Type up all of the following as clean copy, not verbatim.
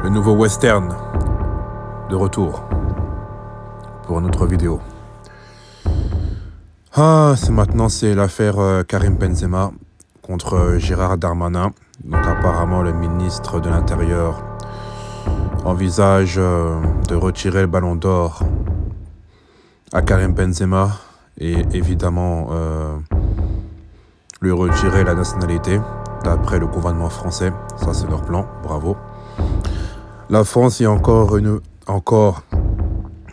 le nouveau western de retour pour une autre vidéo. C'est l'affaire Karim Benzema contre Gérald Darmanin. Donc apparemment le ministre de l'Intérieur envisage de retirer le ballon d'or à Karim Benzema et évidemment lui retirer la nationalité d'après le gouvernement français. Ça c'est leur plan, bravo. La France est encore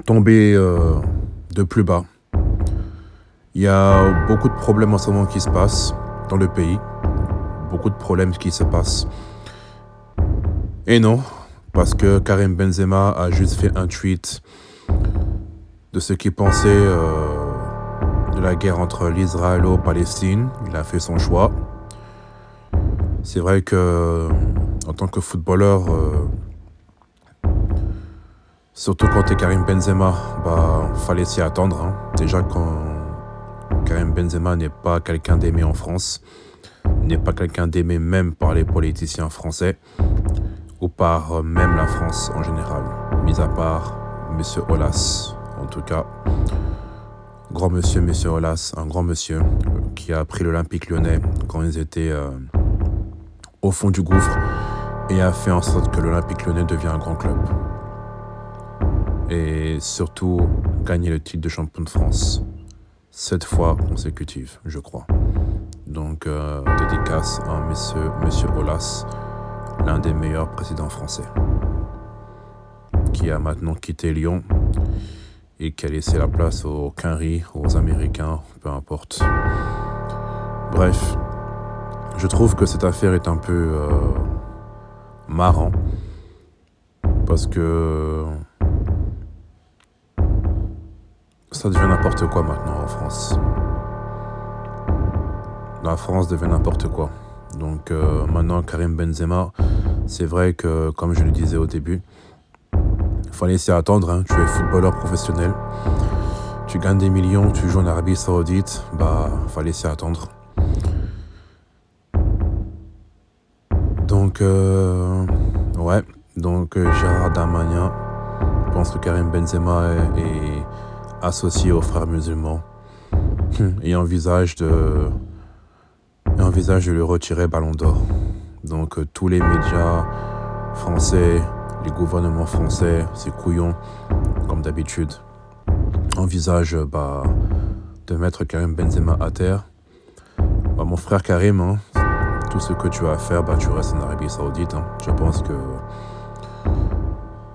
tombée de plus bas. Il y a beaucoup de problèmes en ce moment qui se passent dans le pays. Beaucoup de problèmes qui se passent. Et non, parce que Karim Benzema a juste fait un tweet de ce qu'il pensait de la guerre entre l'Israël et la Palestine. Il a fait son choix. C'est vrai que en tant que footballeur, surtout quand t'es Karim Benzema, fallait s'y attendre. Hein. Déjà quand Karim Benzema n'est pas quelqu'un d'aimé en France, n'est pas quelqu'un d'aimé même par les politiciens français ou par même la France en général, mis à part Monsieur Aulas, en tout cas. Grand monsieur, Monsieur Aulas, un grand monsieur qui a pris l'Olympique Lyonnais quand ils étaient au fond du gouffre et a fait en sorte que l'Olympique Lyonnais devienne un grand club. Et surtout, gagner le titre de champion de France. 7 fois consécutive, je crois. Donc, dédicace à Monsieur Aulas, l'un des meilleurs présidents français, qui a maintenant quitté Lyon et qui a laissé la place aux Quinri, aux Américains, peu importe. Bref, je trouve que cette affaire est un peu marrant, parce que ça devient n'importe quoi maintenant en France. La France devient n'importe quoi. Donc maintenant Karim Benzema, c'est vrai que comme je le disais au début, il fallait s'y attendre, hein. Tu es footballeur professionnel, tu gagnes des millions, tu joues en Arabie Saoudite, fallait s'y attendre. Donc Gérald Darmanin pense que Karim Benzema est associé aux frères musulmans et envisage de lui retirer ballon d'or. Donc tous les médias français, les gouvernements français, ces couillons, comme d'habitude, envisagent de mettre Karim Benzema à terre. Mon frère Karim, hein, tout ce que tu as à faire, tu restes en Arabie Saoudite. Hein. Je pense que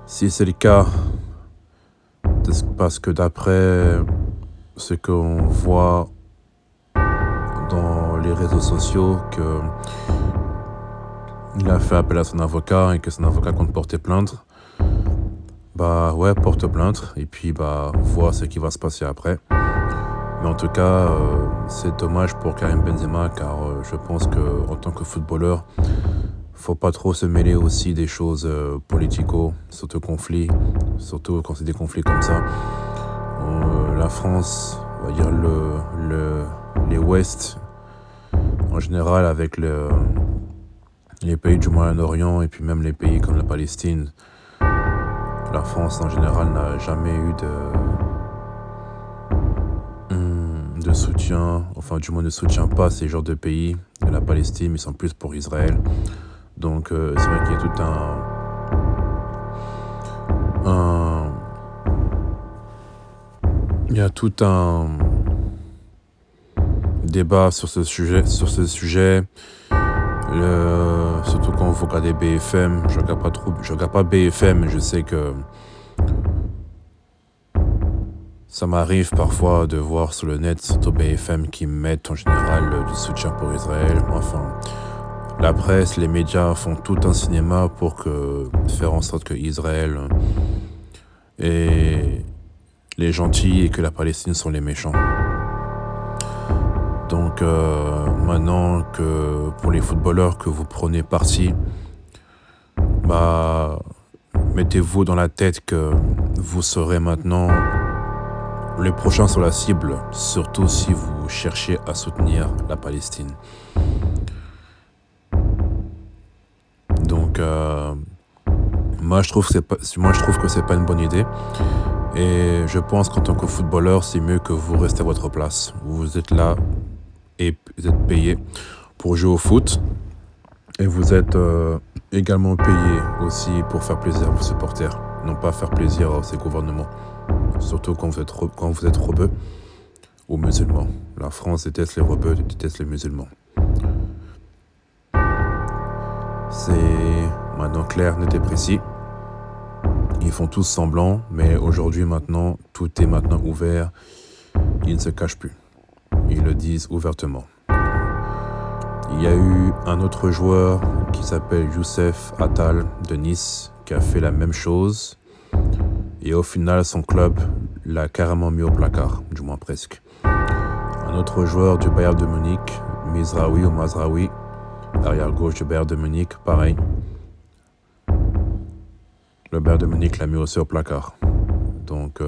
si c'est le cas, parce que d'après ce qu'on voit dans les réseaux sociaux, qu'il a fait appel à son avocat et que son avocat compte porter plainte, porte plainte et puis voit ce qui va se passer après. Mais en tout cas, c'est dommage pour Karim Benzema, car je pense qu'en tant que footballeur, faut pas trop se mêler aussi des choses politico, surtout conflits, surtout quand c'est des conflits comme ça. La France, on va dire les Ouest, en général avec les pays du Moyen-Orient et puis même les pays comme la Palestine, la France en général n'a jamais eu de soutien, enfin du moins ne soutient pas ces genres de pays de la Palestine, mais ils sont plus pour Israël. Donc c'est vrai qu'il y a tout un débat sur ce sujet. Surtout quand vous regardez BFM, je regarde pas BFM, mais je sais que ça m'arrive parfois de voir sur le net, surtout BFM, qui mettent en général du soutien pour Israël. Enfin, la presse, les médias font tout un cinéma pour faire en sorte que Israël est les gentils et que la Palestine sont les méchants. Donc maintenant que pour les footballeurs que vous prenez parti, mettez-vous dans la tête que vous serez maintenant les prochains sur la cible, surtout si vous cherchez à soutenir la Palestine. Donc Moi, je trouve que c'est pas une bonne idée. Et je pense qu'en tant que footballeur, c'est mieux que vous restez à votre place. Vous êtes là et vous êtes payé pour jouer au foot. Et vous êtes également payé aussi pour faire plaisir à vos supporters, non pas faire plaisir à ces gouvernements. Surtout quand vous êtes rebeux ou musulmans. La France déteste les rebeux, déteste les musulmans. C'est maintenant clair, net et précis. Ils font tous semblant, mais aujourd'hui maintenant, tout est maintenant ouvert. Ils ne se cachent plus. Ils le disent ouvertement. Il y a eu un autre joueur qui s'appelle Youssef Attal de Nice qui a fait la même chose. Et au final, son club l'a carrément mis au placard, du moins presque. Un autre joueur du Bayern de Munich, Mazraoui, arrière gauche du Bayern de Munich, pareil. Le Bayern de Munich l'a mis aussi au placard. Donc,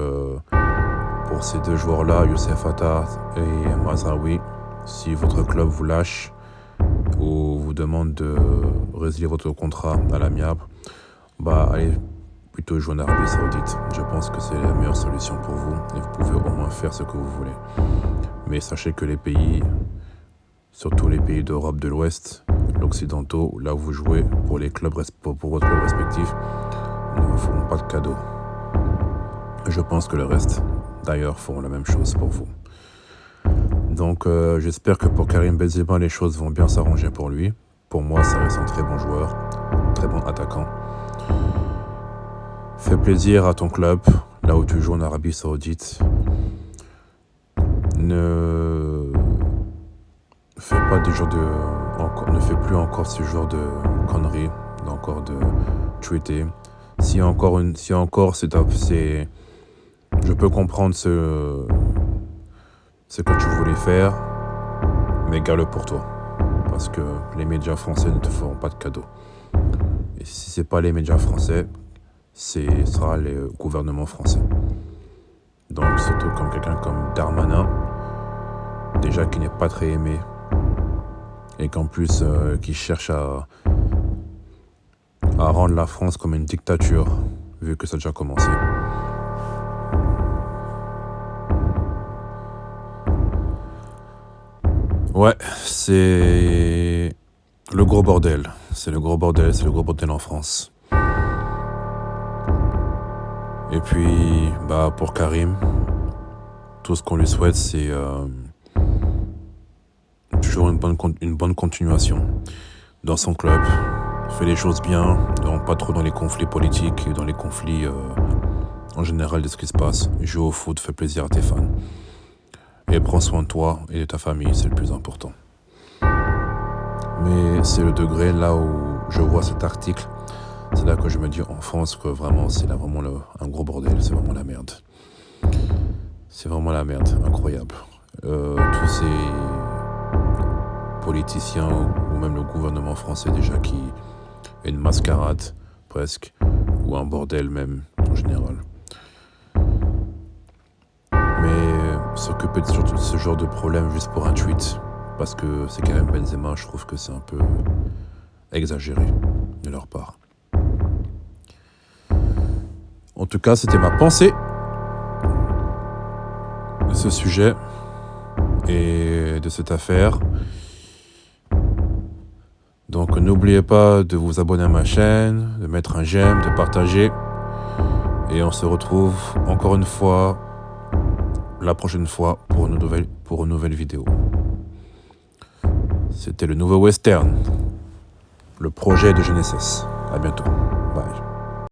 pour ces deux joueurs-là, Youssef Attal et Mazraoui, si votre club vous lâche ou vous demande de résilier votre contrat à l'amiable, allez plutôt jouer en Arabie Saoudite. Je pense que c'est la meilleure solution pour vous et vous pouvez au moins faire ce que vous voulez. Mais sachez que les pays, surtout les pays d'Europe de l'Ouest, l'occidentaux, là où vous jouez pour votre club respectif, ne vous feront pas de cadeaux. Je pense que le reste, d'ailleurs, feront la même chose pour vous. Donc j'espère que pour Karim Benzema, les choses vont bien s'arranger pour lui. Pour moi, ça reste un très bon joueur, très bon attaquant. Fais plaisir à ton club, là où tu joues en Arabie Saoudite. Ne fais plus encore ce genre de conneries, encore de tweeter. Si encore c'est, je peux comprendre ce que tu voulais faire, mais garde-le pour toi, parce que les médias français ne te feront pas de cadeaux. Et si c'est pas les médias français, ce sera les gouvernements français. Donc surtout comme quelqu'un comme Darmanin, déjà qui n'est pas très aimé, et qu'en plus qui cherche à rendre la France comme une dictature, vu que ça a déjà commencé. Ouais, c'est le gros bordel. C'est le gros bordel en France. Et puis, pour Karim, tout ce qu'on lui souhaite, c'est toujours une bonne continuation dans son club. Fait les choses bien, donc pas trop dans les conflits politiques et dans les conflits en général de ce qui se passe. Joue au foot, fais plaisir à tes fans. Et prends soin de toi et de ta famille, c'est le plus important. Mais c'est le degré là où je vois cet article, c'est là que je me dis en France que vraiment c'est là vraiment un gros bordel, c'est vraiment la merde. C'est vraiment la merde, incroyable. Tous ces politiciens ou même le gouvernement français déjà qui est une mascarade presque, ou un bordel même en général. Mais s'occuper de ce genre de problème juste pour un tweet, parce que c'est Karim Benzema, je trouve que c'est un peu exagéré de leur part. En tout cas, c'était ma pensée de ce sujet et de cette affaire. Donc n'oubliez pas de vous abonner à ma chaîne, de mettre un j'aime, de partager. Et on se retrouve encore une fois la prochaine fois pour une nouvelle vidéo. C'était le nouveau western, le projet de Genesis. À bientôt.